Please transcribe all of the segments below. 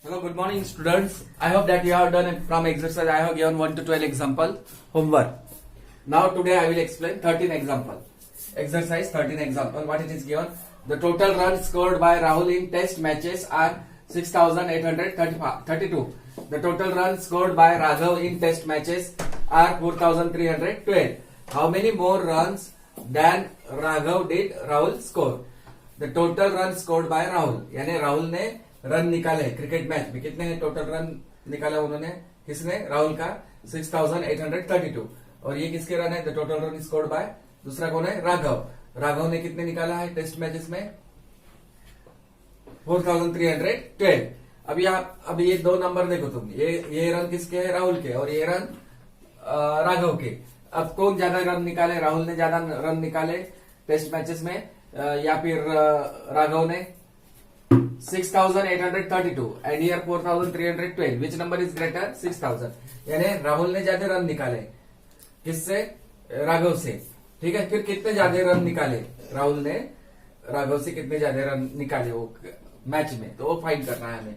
Hello, good morning students. I hope that you have done from exercise. I have given 1 to 12 example homework. Now today I will explain 13 example. Exercise 13 example. What it is given? The total runs scored by Rahul in test matches are 6,832. The total runs scored by Raghav in test matches are 4,312. How many more runs than Raghav did Rahul score? The total runs scored by Rahul. यानी राहुल ने run निकाले cricket match में. कितने total run निकाला उन्होंने? किसने? राहुल का 6,832. और ये किसके रन है? The total run scored bye. दूसरा कौन है? राघव. राघव ने कितने निकाला है टेस्ट मैचेस में? 4,312. अब ये दो नंबर देखो तुम. ये रन किसके है? राहुल के. और ये रन राघव के. अब कौन ज्यादा रन निकाले? राहुल ने ज्यादा रन निकाले टेस्ट मैचेस में या फिर राघव ने? 6,832 and here 4,312. Which number is greater? 6,000. यानी राहुल ने ज्यादा रन निकाले. किससे? राघव से. ठीक है. फिर कितने ज्यादा रन निकाले राहुल ने राघव से? कितने ज्यादा रन निकाले वो मैच में? तो वो फाइंड करना है हमें.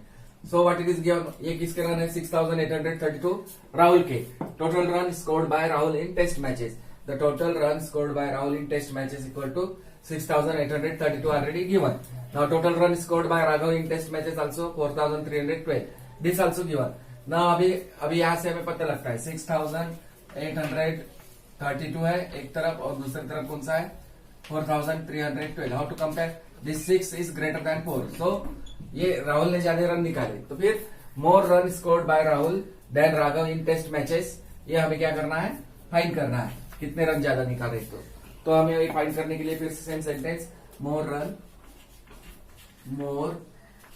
So what it is given. ये किसके रन है? 6,832 राहुल के. Total run scored by Rahul in test matches. The total run scored by Rahul in test matches equal to 6,832 already given. Now total run scored by Raghav in test matches also 4,312. This also given. Now अभी यहाँ से हमें पता लगता है 6,832 है एक तरफ और दूसरी तरफ कौन सा है? 4,312. How to compare? This 6 is greater than 4. So ये राहुल ने ज्यादा रन निकाले. तो फिर more run scored by Rahul than Raghav in test matches. ये हमें क्या करना है? फाइंड करना है. कितने रन ज्यादा निकाले तो हमें ये फाइंड करने के लिए फिर से same sentence. More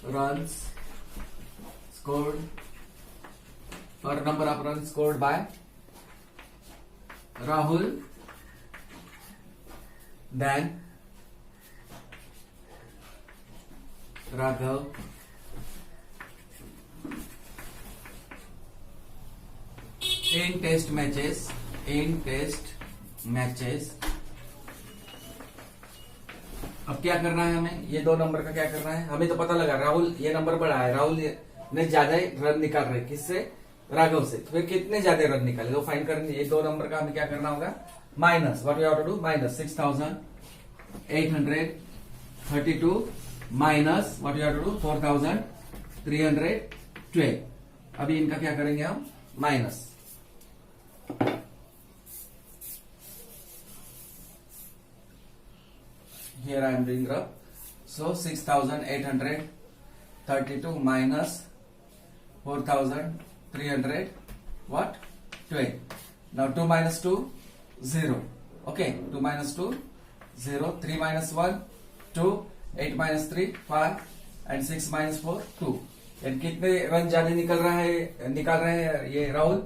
run scored और number of run scored by Rahul then Raghav in test matches. अब क्या करना है हमें? ये दो नंबर का क्या करना है? हमें तो पता लगा राहुल ये नंबर बड़ा है. राहुल ने ज्यादा रन निकाल रहे. किससे? राघव से. फिर कितने ज्यादा रन निकाले वो फाइंड करने. ये दो नंबर का हमें क्या करना होगा? Minus. What we have to do? Minus 6,832 minus what we have to do? 4,312. अभी इनका क्या करेंगे हम? Minus. Here I am doing rub. So 6,832 minus 4,300 what? 12. Now 2 minus 2 0. Okay, 2 minus 2 0. 3 minus 1 2. 8 minus 3 5 and 6 minus 4 2. यानी कितने रन ज्यादा निकाल रहे हैं ये Rahul?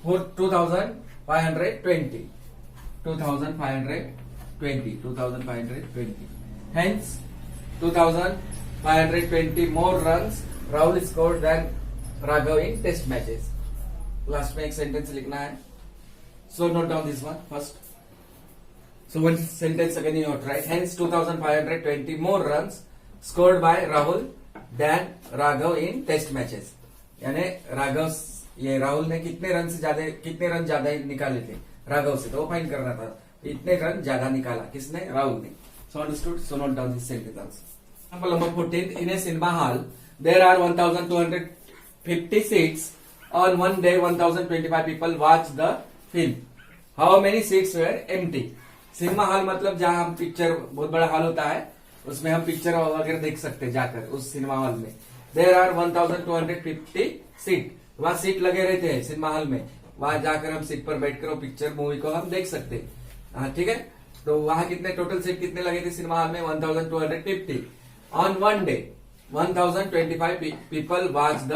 2,520. 2,520. Hence 2,520 more runs Rahul scored than Raghav in test matches. Last में एक सेंटेंस लिखना है. So note down this one first. So one sentence again you have to write. Hence 2,520 more runs scored by Rahul than Raghav in test matches. यानी राहुल ने कितने run ज्यादा निकाले थे राघव से? तो वो फाइंड करना था. इतने रन ज्यादा निकाला किसने? राहुल ने. So understood? So note down this sentence. Example number 14. In a cinema hall, there are 1,250 seats. On one day, 1,025 people watch the film. How many seats were empty? Cinema hall मतलब जहां हम picture, बहुत बड़ा hall होता है, उसमें हम picture वगैरह देख सकते हैं जाकर उस सिनेमा हॉल में. There are 1,250 seat. वहां सीट लगे रहते हैं सिनेमा हॉल में. वहां जाकर हम सीट पर बैठकर पिक्चर मूवी को हम देख सकते हैं. हाँ, ठीक है. तो वहां कितने टोटल सीट कितने लगे थे सिनेमा हॉल में? 1,250. On one day 1,025 people watch the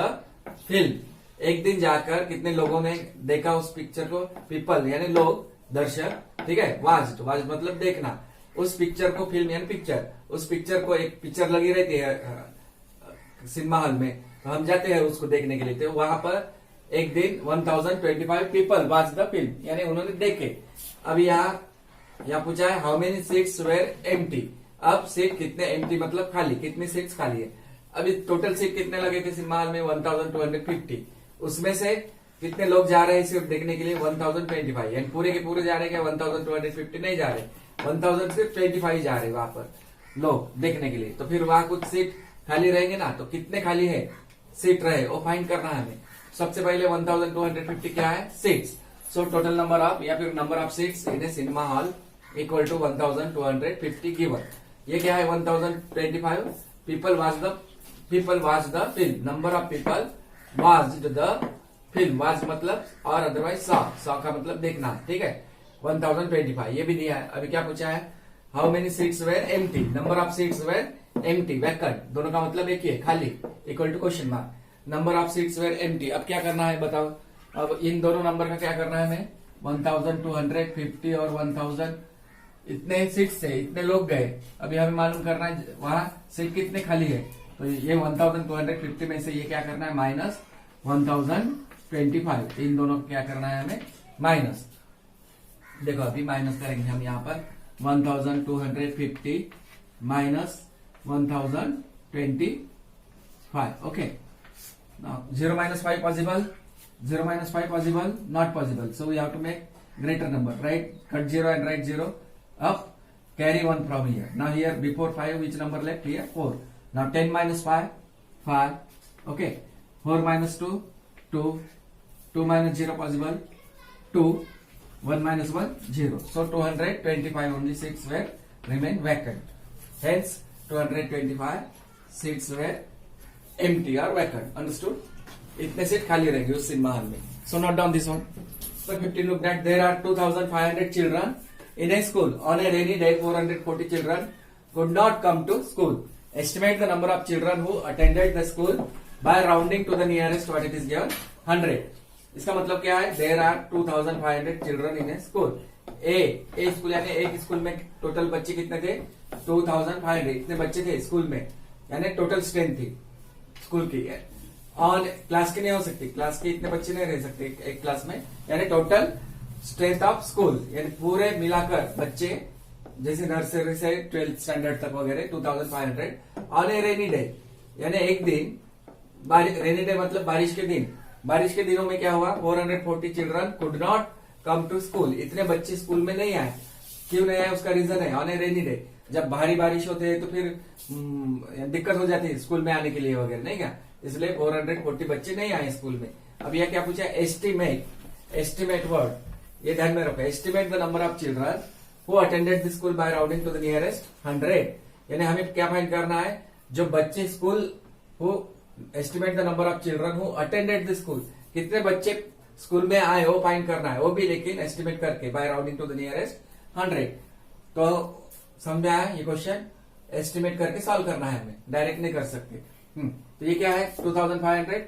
film. एक दिन जाकर कितने लोगों ने देखा उस पिक्चर को? पीपल यानी लोग, दर्शक. ठीक है. वॉच मतलब देखना. उस पिक्चर को, फिल्म यानी पिक्चर, उस पिक्चर को, एक पिक्चर लगी रहती है सिनेमा हॉल में, तो हम जाते हैं उसको देखने के लिए. तो वहां पर एक दिन 1,025 पीपल वॉच द फिल्म यानी उन्होंने देखे. अभी यहाँ पूछा है how many seats were empty. अब सीट कितने एम्प्टी मतलब खाली, कितनी सीट्स खाली है? अभी टोटल सीट कितने लगे थे सिनेमा हॉल में 1250, उसमें से कितने लोग जा रहे हैं सिर्फ देखने के लिए 1025, यानी पूरे के पूरे जा रहे हैं क्या 1250 नहीं जा रहे, 1000 सिर्फ 25 जा रहे हैं वहां पर लोग देखने के लिए। तो फिर वहां कुछ सीट खाली रहेंगे ना, तो कितने खाली है सीट रहे वो फाइंड करना है हमें। सबसे पहले 1250 क्या है seats, so total number of या फिर number of seats in a cinema hall equal to 1250 given. ये क्या है 1025 people watch the film, number of people watched the film, watch मतलब और अदरवाइज सॉ का मतलब देखना है, ठीक है 1025 ये भी दिया है। अभी क्या पूछा है how many seats were empty, number of seats were empty vacant, दोनों का मतलब एक ही है खाली, equal to question mark, number of seats were empty. अब क्या करना है बताओ, अब इन दोनों नंबर का क्या करना है हमें 1250 और 1000 इतने सीट्स है, इतने लोग गए, अभी हमें मालूम करना है वहां सीट कितने खाली है। तो ये 1250 में से ये क्या करना है माइनस 1025, इन दोनों को क्या करना है हमें माइनस। देखो अभी माइनस करेंगे हम यहाँ पर 1250 minus 1025, okay. Zero minus 5 possible, 0 minus 5 possible, not possible. So we have to make greater number, right? Cut 0 and write 0. Up, carry 1 from here. Now here before 5, which number left here? 4. Now 10 minus 5, 5. Okay. 4 minus 2, 2. 2 minus 0 possible, 2. 1 minus 1, 0. So 225 only seats were remain vacant. Hence 225 seats were empty or vacant. Understood? इतने seat खाली रहेंगे उस cinema hall में. So note down this one. So 15 look that there are 2,500 children in a school. On a rainy day, 440 children could not come to school. Estimate the number of children who attended the school by rounding to the nearest what it is given 100. इसका मतलब क्या है there are 2,500 children in a school. A school यानी एक school में total बच्चे कितने थे 2,500 इतने बच्चे थे स्कूल में, यानी टोटल स्ट्रेंथ थी स्कूल की। और क्लास की नहीं हो सकती, क्लास के इतने बच्चे नहीं रह सकते एक क्लास में, यानी टोटल स्ट्रेंथ ऑफ स्कूल यानी पूरे मिलाकर बच्चे जैसे नर्सरी से 12th स्टैंडर्ड तक वगैरह 2,500 ऑन ए रेनी डे, यानी एक दिन रेनी डे मतलब बारिश के दिन, बारिश के दिनों में क्या हुआ 440 children could not come to school, इतने बच्चे स्कूल में नहीं आए। क्यों नहीं आए उसका रीजन है ऑन ए रेनी डे, जब भारी बारिश होते है तो फिर दिक्कत हो जाती है स्कूल में आने के लिए वगैरह, नहीं क्या, इसलिए 440 बच्चे नहीं आए स्कूल में। अब यह क्या पूछा एस्टिमेट वर्ड ये ध्यान में रखो, estimate the number of children who attended the school by rounding to the nearest 100, यानी हमें क्या फाइंड करना है जो बच्चे school who estimate the number of children who attended the school, कितने बच्चे स्कूल में आए वो फाइंड करना है, वो भी लेकिन एस्टिमेट करके by rounding to the nearest 100। तो समझा है ये क्वेश्चन, एस्टिमेट करके सॉल्व करना है हमें, डायरेक्ट नहीं कर सकते। तो ये क्या है 2,500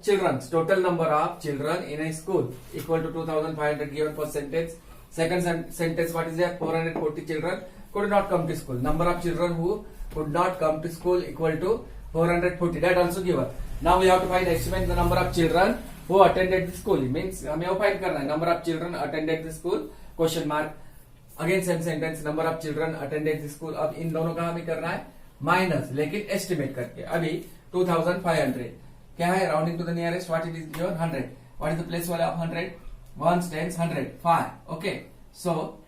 children, total number of children in a school equal to 2,500 given first sentence. Second sentence what is that 440 children could not come to school, number of children who could not come to school equal to 440, that also given. Now we have to find estimate the number of children who attended the school, means हमें वो फाइंड करना है number of children attended the school question mark, again same sentence number of children attended the school. अब इन दोनों का हमें करना है माइनस, लेकिन एस्टिमेट करके। अभी 2,500 क्या है rounding to the nearest what it is given 100, what is the place value of 100 1 10 100 5, okay. So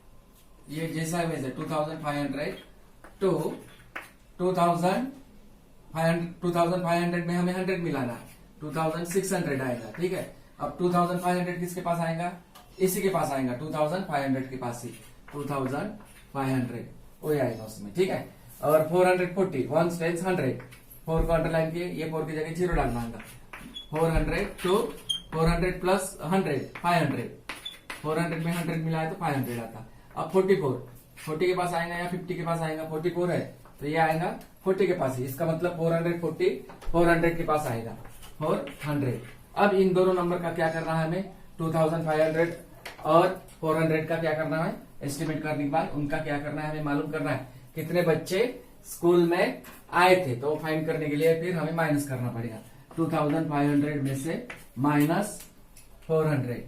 ये जैसा है वैसे 2,500 टू 2,500 में हमें 100 मिलाना है, 2,600 आएगा, ठीक है। अब 2,500 किसके पास आएगा, इसी के पास आएगा 2,500 के पास ही 2,500 वही आएगा उसमें, ठीक है। और 440 1 10 100 4 को अंडरलाइन किए, ये 4 की जगह 0 डालना है, 400 टू 400 प्लस 100 500, 400 में 100 मिला है तो 500 आता। अब 40 के पास आएगा या 50 के पास आएगा, 44 है तो ये आएगा 40 के पास ही, इसका मतलब 400 के पास आएगा 400। अब इन दोनों नंबर का क्या करना है हमें 2,500 और 400 का क्या करना है एस्टिमेट करने के बाद उनका क्या करना है हमें मालूम करना है कितने बच्चे स्कूल में आए थे, तो फाइंड करने के लिए फिर हमें माइनस करना पड़ेगा 2,500 में से माइनस 400।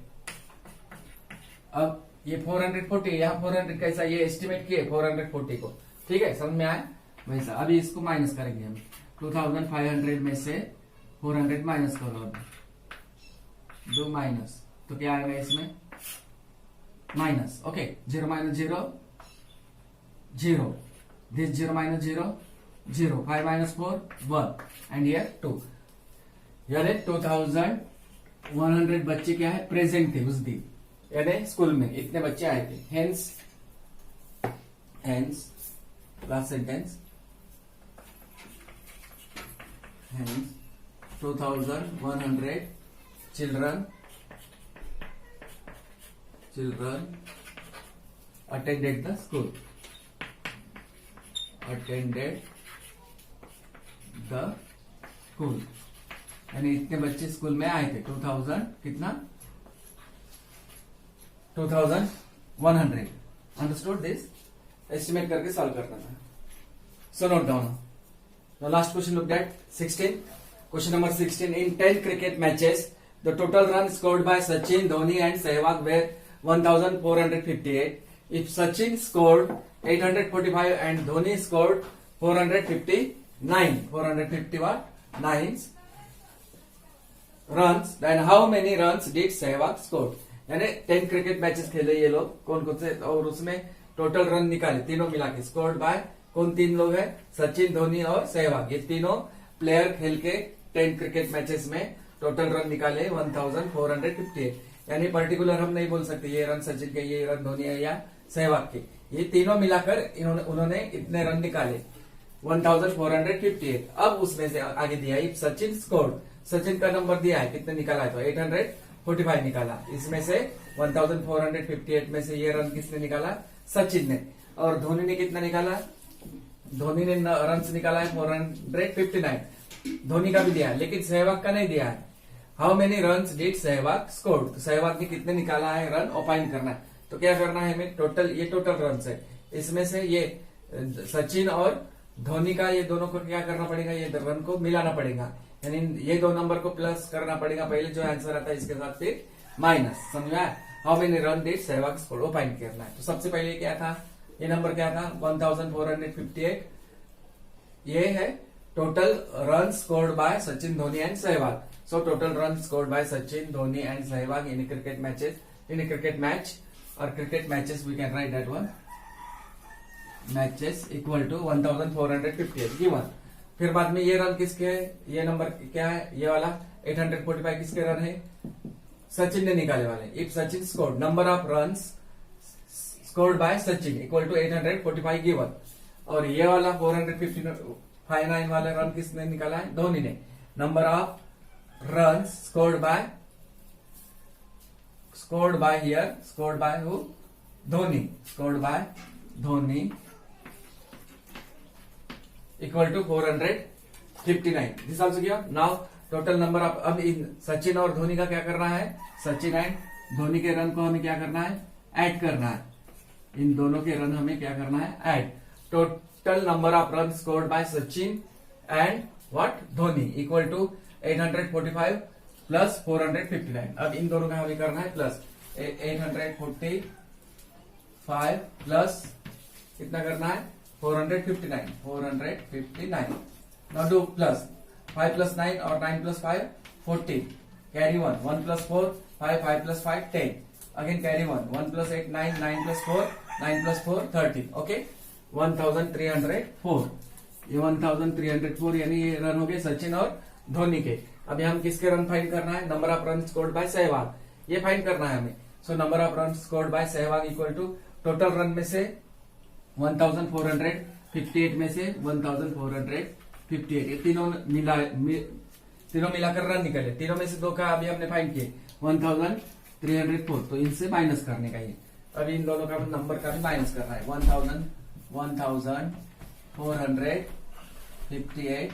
अब ये 440 यहाँ 400 कैसा ये एस्टिमेट किए 440 को, ठीक है समझ में आया वैसा। अभी इसको माइनस करेंगे हम 2500 में से 400 माइनस करो, दो माइनस, तो क्या आएगा इसमें minus, okay, 0 minus 0 0, this 0 minus 0 0, 5 minus 4 1 and here 2, यानी 2100 बच्चे क्या है प्रेजेंट थे उस दिन, यानी स्कूल में इतने बच्चे आए थे। Hence last sentence, hence 2100 children attended the school, यानी इतने बच्चे स्कूल में आए थे। 2000 कितना 2100, अंडरस्टूड दिस, एस्टिमेट करके सॉल्व करना है। So note down. Now last question look at 16, question number 16, in 10 cricket matches the total runs scored by Sachin, Dhoni and Sehwag were 1458. If Sachin scored 845 and Dhoni scored 459 runs, then how many runs did Sehwag score? यानी 10 cricket matches खेले ये लोग, कौन कौन से, और उसमें total run निकाले तीनों मिला के, स्कोर्ड बाय कौन तीन लोग हैं, सचिन, धोनी और सहवाग, ये तीनों प्लेयर खेल के 10 क्रिकेट मैचेस में टोटल रन निकाले 1458। यानी पर्टिकुलर हम नहीं बोल सकते ये रन सचिन के, ये रन धोनी है या सहवाग के, ये तीनों मिलाकर उन्होंने इतने रन निकाले 1458। अब उसमें से आगे दिया इफ सचिन स्कोर्ड, सचिन का नंबर दिया है कितने निकाला है, तो 845 निकाला, इसमें से 1458 में से ये रन किसने निकाला, सचिन ने, और धोनी ने कितना निकाला, धोनी ने रन निकाला है 459, धोनी का भी दिया है, लेकिन सहवाग का नहीं दिया है। How many runs did Sehwag scored, तो सहवाग ने कितने निकाला है रन ऑपाइन करना है, तो क्या करना है हमें, टोटल ये टोटल रन है, इसमें से ये सचिन और धोनी का ये दोनों को क्या करना पड़ेगा, ये रन को मिलाना पड़ेगा, यानी ये दो नंबर को प्लस करना पड़ेगा, पहले जो आंसर आता है इसके साथ फिर माइनस, समझ में आया। How many run did Sehwag score ऑपाइन करना है, तो सबसे पहले क्या था, ये नंबर क्या था 1458, ये है total run scored by Sachin, Dhoni and Sehwag. So total run scored by Sachin, Dhoni and Sehwag in cricket matches, in cricket match, और cricket matches we can write that one, matches equal to 1458 given. फिर बाद में ये रन किसके है, ये नंबर क्या है, ये वाला 845 किसके रन है, सचिन ने निकाले वाले। If Sachin scored, number of runs scored by Sachin equal to 845 given, और ये वाला 459 वाला रन किसने निकाला है, धोनी ने। Number of runs scored by here, scored by who, Dhoni, scored by Dhoni equal to 459, this also given. Now total number of, अब इन सचिन और धोनी का क्या करना है, सचिन एंड धोनी के रन को हमें क्या करना है, ऐड करना है, इन दोनों के रन हमें क्या करना है, add. Total number of run scored by Sachin and what, Dhoni equal to 845 plus 459। अब इन दोनों का हमें करना है प्लस, 845 प्लस कितना करना है, 459। नाउ डू प्लस 5 प्लस 9 और 9 plus 5 14, carry 1 plus 4 5 plus 5 10, again carry 1 plus 8 9 9 plus 4 9 plus 4 13, okay 1304। ये 1304 यानी ये रन हो गए सचिन और धोनी के। अभी हम किसके रन फाइंड करना है, number of run scored by Sehwag, ये फाइंड करना है हमें। So number of run scored by Sehwag equal to total run में से 1458 में से 1458, ये तीनों मिलाकर रन निकले, तीनों में से दो का अभी हमने फाइंड किए 1304, तो इनसे माइनस करने का ये, अभी इन दोनों का नंबर का भी माइनस करना है। 1458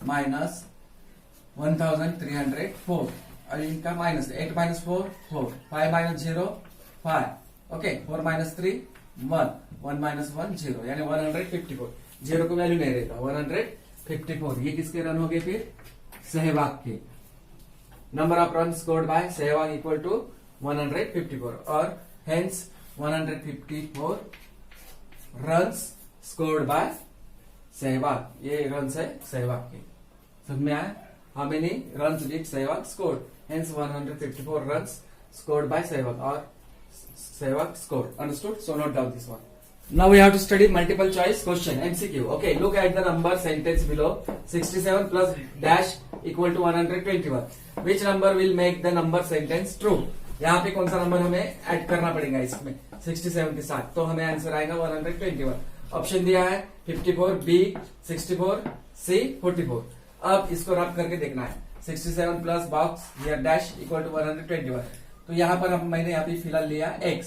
माइनस 1304, और इनका minus 8 minus 4 4, 5 minus 0 5, okay 4 minus 3 1, 1 minus 1 0, यानी 154, जीरो को वैल्यू नहीं रहेगा, 154। ये किसके रन हो गए फिर, सहवाग के। Number of run scored by Sehwag equal to 154, और hence 154 runs scored by Sehwag, ये रन्स है सहवाग के। समझ में आया? How many runs did Sehwag scored? Hence 154 runs scored by Sehwag or Sehwag scored. Understood? So note down this one. Now we have to study multiple choice question MCQ. Okay, look at the number sentence below. 67 plus dash equal to 121. Which number will make the number sentence true? यहाँ पे कौन सा number हमें add करना पड़ेगा इसमें 67 के साथ, तो हमें आंसर आएगा 121। ऑप्शन दिया है 54, B 64, C 44। अब इसको रब करके देखना है। 67 plus box here dash equal to 121। तो यहाँ पर मैंने अभी फिलहाल लिया x।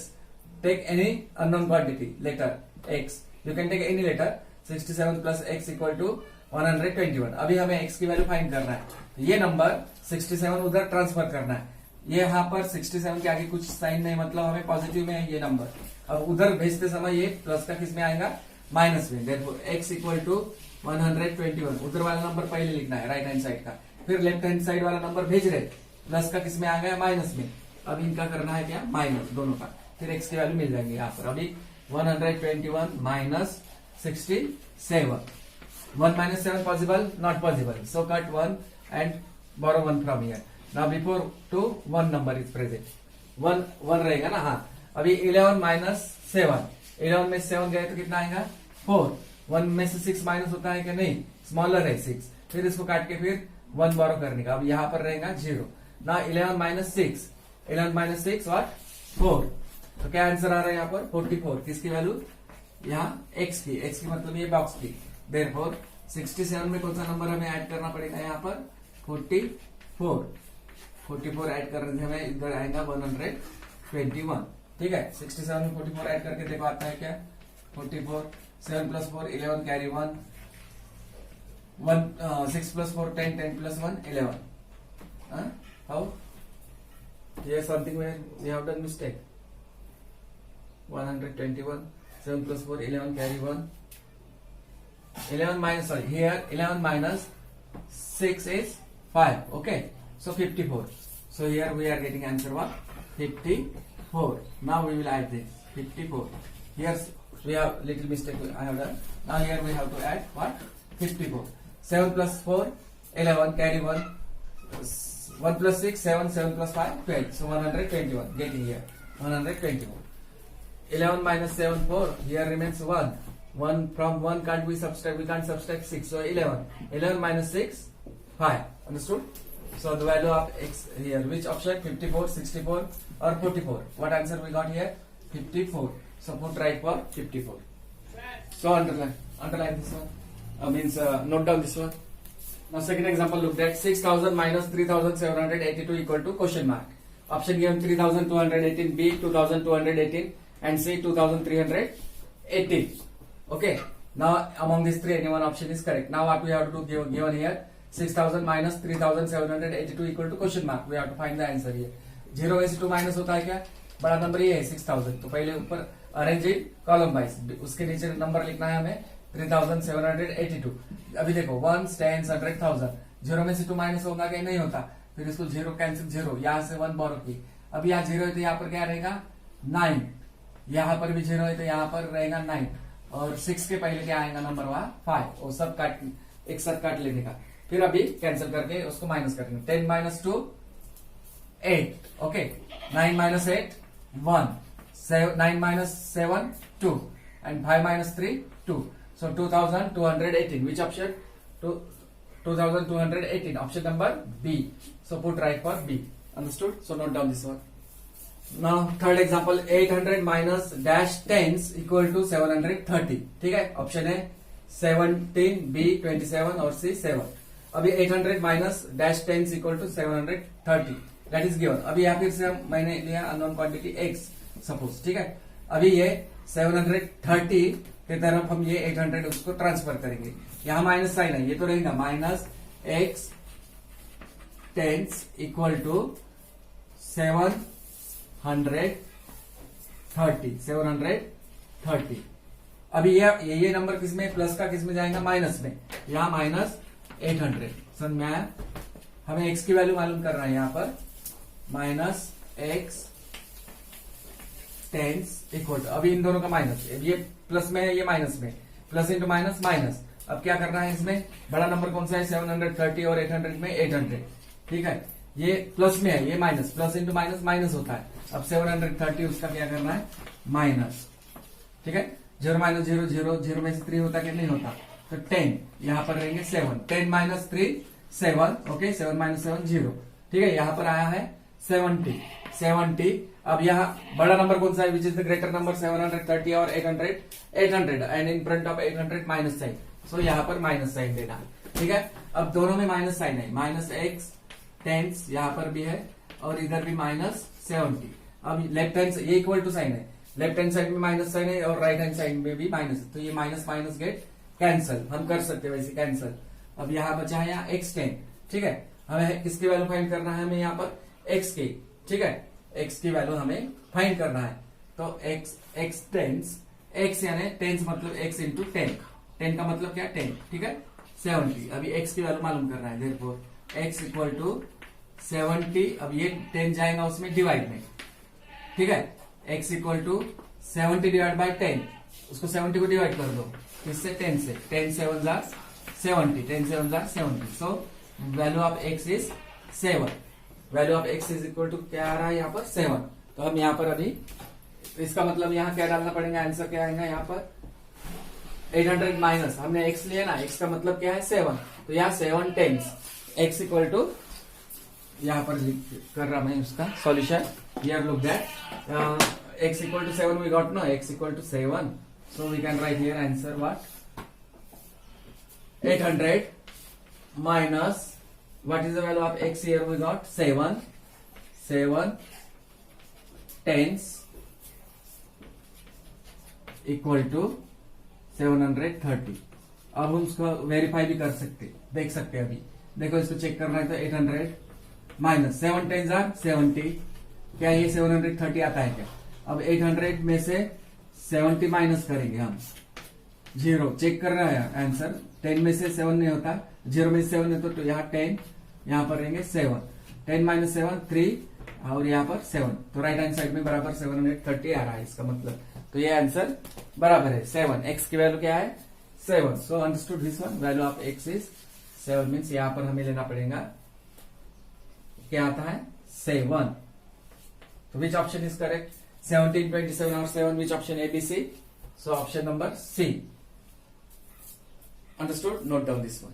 Take any unknown quantity letter x, you can take any letter. 67 plus x equal to 121। अभी हमें x की वैल्यू फाइंड करना है। तो ये नंबर 67 उधर ट्रांसफर करना है। ये यहाँ पर 67 के आगे कुछ साइन नहीं, मतलब हमें पॉजिटिव में है ये नंबर। अब उधर भेजते समय ये प्लस का किस में आएगा? माइनस में। Therefore x equal to 121। उधर वाला नंबर पहले लिखना है राइट हैंड साइड का, फिर लेफ्ट हैंड साइड वाला नंबर भेज रहे, प्लस का किस में आ गया? माइनस में। अब इनका करना है क्या? माइनस दोनों का, फिर x की वैल्यू मिल जाएंगे यहाँ पर। अभी 121 minus 67। 1 minus 7 possible? Not possible. So cut 1 and borrow 1 from here. Now before 2, 1 number is present. 1 रहेगा ना? हाँ। अभी 11 माइनस 7। 11 में 7 गए तो कितना आएगा? 4। 1 में से 6 माइनस होता है कि नहीं? स्मॉलर है 6। फिर इसको काट के फिर 1 borrow करने का। अब यहाँ पर रहेगा 0। ना 11 माइनस 6। 11 माइनस 6 और 4। तो क्या आंसर आ रहा है यहाँ पर? 44। किसकी वैल्यू? यहाँ x की। x की मतलब ये बॉक्स की। देयरफॉर 67 में कौन सा नंबर हमें ऐड करना पड़ेगा? यहाँ पर 44। 44 ऐड करने से हमें इधर आएगा 121। ठीक है, 67 में 44 ऐड करके देखो आता है क्या? 44। 7 plus 4 11 carry 1। 6 plus 4 10, 10 plus 1 11। How? Here something where we have done mistake. 121, 7 plus 4, 11 carry 1. 11 minus, sorry, here 11 minus 6 is 5. Okay, so 54. So here we are getting answer what? 54. Now we will add this 54. Here we have little mistake I have done. Now here we have to add what? 54. 7 plus 4, 11 carry 1. 1 plus 6, 7, 7 plus 5, 12. So 121. Getting here. 121. 11 minus 7, 4. Here remains 1. 1 from 1 can't we subtract? We can't subtract 6. So 11. 11 minus 6, 5. Understood? So the value of x here. Which option? 54, 64 or 44? What answer we got here? 54. So put right for 54. So underline this one. Note down this one. Now second example looked at 6000 minus 3782 equal to question mark. Option given 3218, B 2218 and C 2318. Okay. Now among these three any one option is correct. Now what we have to do given here 6000 minus 3782 equal to question mark. We have to find the answer here. 0 में से 2 minus होता है क्या? बड़ा number ये है 6000। तो पहले ऊपर अरेंज इन कॉलम वाइज, उसके नीचे नंबर लिखना है हमें 3782। अभी देखो 1 10 100 1000। 0 में से 2 माइनस होगा कि नहीं होता? फिर इसको 0 कैंसिल 0, यहाँ से 1 बोरो की। अब यहाँ 0 है तो यहाँ पर क्या रहेगा? 9। यहाँ पर भी 0 है तो यहाँ पर रहेगा 9। और 6 के पहले क्या आएगा नंबर? वहां 5। और सब काट एक साथ काट लेने का। फिर अभी कैंसिल करके उसको माइनस करेंगे। 10 minus 2 8। Okay, 9 minus 8 1। 9 minus 7 2 and 5 minus 3 2. So 2218. Which option? 2218. Option number B. So put right for B. Understood? So note down this one. Now third example 800 minus dash 10 equal to 730. ठीक है, option है 17, B 27 और C 7. अभी 800 minus dash 10 equal to 730 that is given. अभी यहाँ फिर से मैंने लिया अननोन क्वांटिटी x सपोज। ठीक है, अभी ये 730 के तरफ हम ये 800 उसको ट्रांसफर करेंगे। यहाँ माइनस साइन है, ये तो रहेगा माइनस x 10 इक्वल टू 730। अभी ये नंबर किसमें? प्लस का किसमें जाएगा? माइनस में। यहाँ माइनस 800। समझ में आया? हमें x की वैल्यू मालूम करना है। यहाँ पर माइनस x 10 इक्वल टू, अभी इन दोनों का माइनस, ये प्लस में है ये माइनस में, प्लस इंटू माइनस माइनस। अब क्या करना है इसमें, बड़ा नंबर कौन सा है 730 और 800 में 800, ठीक है, ये प्लस में है, ये minus, plus into minus minus होता है। अब 730 उसका क्या करना है माइनस, ठीक है, 0 माइनस 0 0, 0 में से 3 होता कि नहीं होता, तो 10 यहाँ पर रहेंगे 7, 10 माइनस 3 7, ओके, 7 माइनस 7 0, ठीक है, यहाँ पर आया है 70। अब यहाँ बड़ा नंबर कौन सा है, which is the greater number 730 और 800 and in front of 800 minus sign, so यहाँ पर माइनस साइन देना है, ठीक है। अब दोनों में माइनस साइन है, माइनस एक्स टेंस यहाँ पर भी है और इधर भी माइनस 70। अब लेफ्ट हैंड ये इक्वल टू साइन है, लेफ्ट हैंड साइड में माइनस साइन है और राइट हैंड साइड में भी माइनस है, तो ये माइनस माइनस गेट कैंसल, हम कर सकते हैं वैसे कैंसल। अब यहाँ बचा है यहाँ x10, ठीक है, हमें किसकी वैल्यू फाइंड करना है, हमें यहाँ पर x की, ठीक है, x की वैल्यू हमें फाइंड करना है, तो x टेंस, x यानी टेंस मतलब x इंटू 10, 10 का मतलब क्या 10, ठीक है, 70। अभी x की वैल्यू मालूम करना है, देयरफॉर x इक्वल टू 70, अब ये 10 जाएगा उसमें डिवाइड में, ठीक है, x equal to 70 divide by 10, उसको 70 को डिवाइड कर दो किससे 10 से, 10 7 जार 70, 10 7 जार 70, so value of x is 7, value of x is equal to क्या आ रहा है यहाँ पर 7। तो हम यहाँ पर अभी इसका मतलब यहाँ क्या डालना पड़ेगा, आंसर क्या आएगा यहाँ पर 800 माइनस, हमने x लिया ना, x का मतलब क्या है 7, तो यहाँ 7 टेंस, x इक्वल टू यहाँ पर कर रहा मैं उसका solution, here look that x equal to 7 we got no, x equal to 7, so we can write here answer what 800 minus what is the value of x, here we got 7 tens equal to 730। अब हम उसको verify भी कर सकते, देख सकते हैं, अभी देखो इसको चेक करना है, तो 800 माइनस 7 टेंस आर 70, क्या ये 730 आता है क्या। अब 800 में से 70 माइनस करेंगे हम, 0 चेक कर रहा है आंसर, 10 में से 7 नहीं होता, 0 में से 7 नहीं, तो यहाँ 10, यहाँ पर रहेंगे 7, 10 माइनस 7 3 और यहाँ पर 7, तो राइट हैंड साइड में बराबर 730 आ रहा है इसका मतलब, तो ये आंसर बराबर है 7, x की वैल्यू क्या है 7, so understood this one, value of x is 7 means यहाँ पर हमें लेना पड़ेगा क्या आता है 7, तो विच ऑप्शन इज करेक्ट, 17, 27 और 7, which option A, B, C? So option number C. Understood? Note down this one.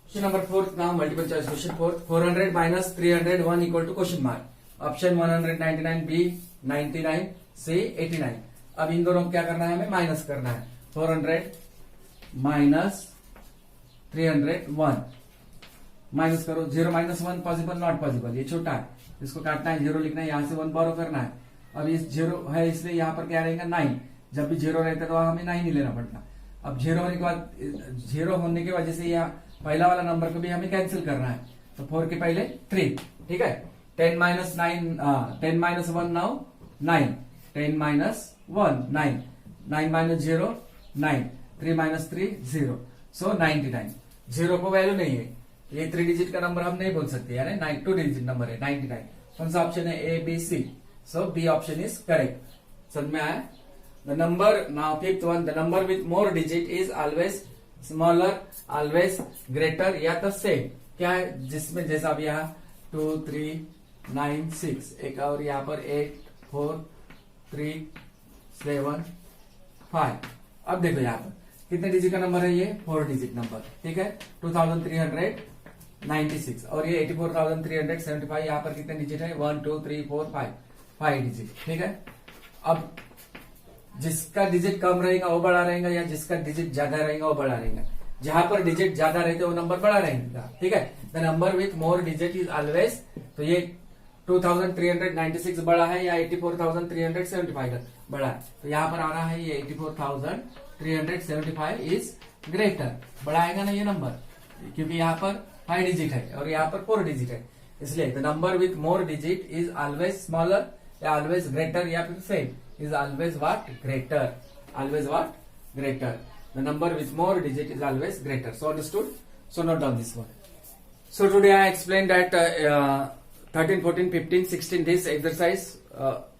Question number 4 now, multiple choice question 4. 400 minus 301 equal to question mark. Option 199, B 99, C 89. अब इन दोनों को क्या करना है, हमें minus करना है, 400 माइनस 301 माइनस करो, 0 माइनस 1 पॉसिबल नॉट पॉसिबल, ये छोटा है, इसको काटना है, 0 लिखना है, यहाँ से 1 बोरो करना है। अब इस 0 है इसलिए यहाँ पर क्या रहेगा 9, जब भी 0 रहता है तो हमें 9 ही लेना पड़ता। अब 0 होने के बाद 0 होने की वजह से यहाँ पहला वाला नंबर को भी हमें कैंसिल करना है, तो 4 के पहले 3, ठीक है, 10 minus 1 now 9, 10 minus 1 9, 9 minus 0 9, 3 minus 3 0, सो 99। 0 को वैल्यू नहीं है, ये 3 डिजिट का नंबर हम नहीं बोल सकते, यानी 2 डिजिट नंबर है 99। कौन सा ऑप्शन है, A, B, C, so B option is correct। समझ में आया। The number now fifth one, the number with more digit is always smaller, always greater या तो same, क्या है जिसमें जैसा अब यहाँ 2 3 9 6, एक और यहाँ पर 8 4 3 7 5। अब देखो यहाँ पर कितने डिजिट का नंबर है, ये 4 डिजिट नंबर, ठीक है, 2396 और ये 84,375, यहाँ पर कितने डिजिट है 1 2 3 4 5 डिजिट, ठीक है। अब जिसका डिजिट कम रहेगा वो बड़ा रहेगा या जिसका डिजिट ज्यादा रहेगा वो बड़ा रहेगा, जहां पर डिजिट ज्यादा रहते वो नंबर बड़ा रहेगा, ठीक है। The number with more digit is always, तो ये 2396 बड़ा है या 84,375 बड़ा है, तो यहाँ पर आ रहा है ये 84,375 इज ग्रेटर, बड़ा आएगा ना ये नंबर, क्योंकि यहाँ पर 5 डिजिट है और यहाँ पर 4 डिजिट है, इसलिए the number with more digit is always smaller या ऑलवेज ग्रेटर या फिर same, is always what greater, always what greater, the number with more digit is always greater, so understood, so note down this one. So today I explained that 13 14 15 16 this exercise,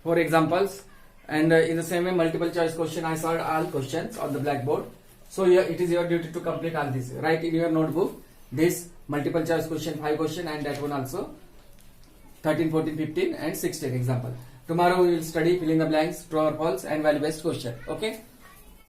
4 examples, and in the same way multiple choice question I solved all questions on the blackboard, So it is your duty to complete all this. Write in your notebook this multiple choice question, 5 question, and that one also 13, 14, 15 and 16 example. Tomorrow we will study fill in the blanks, true or false, and value based question. Okay.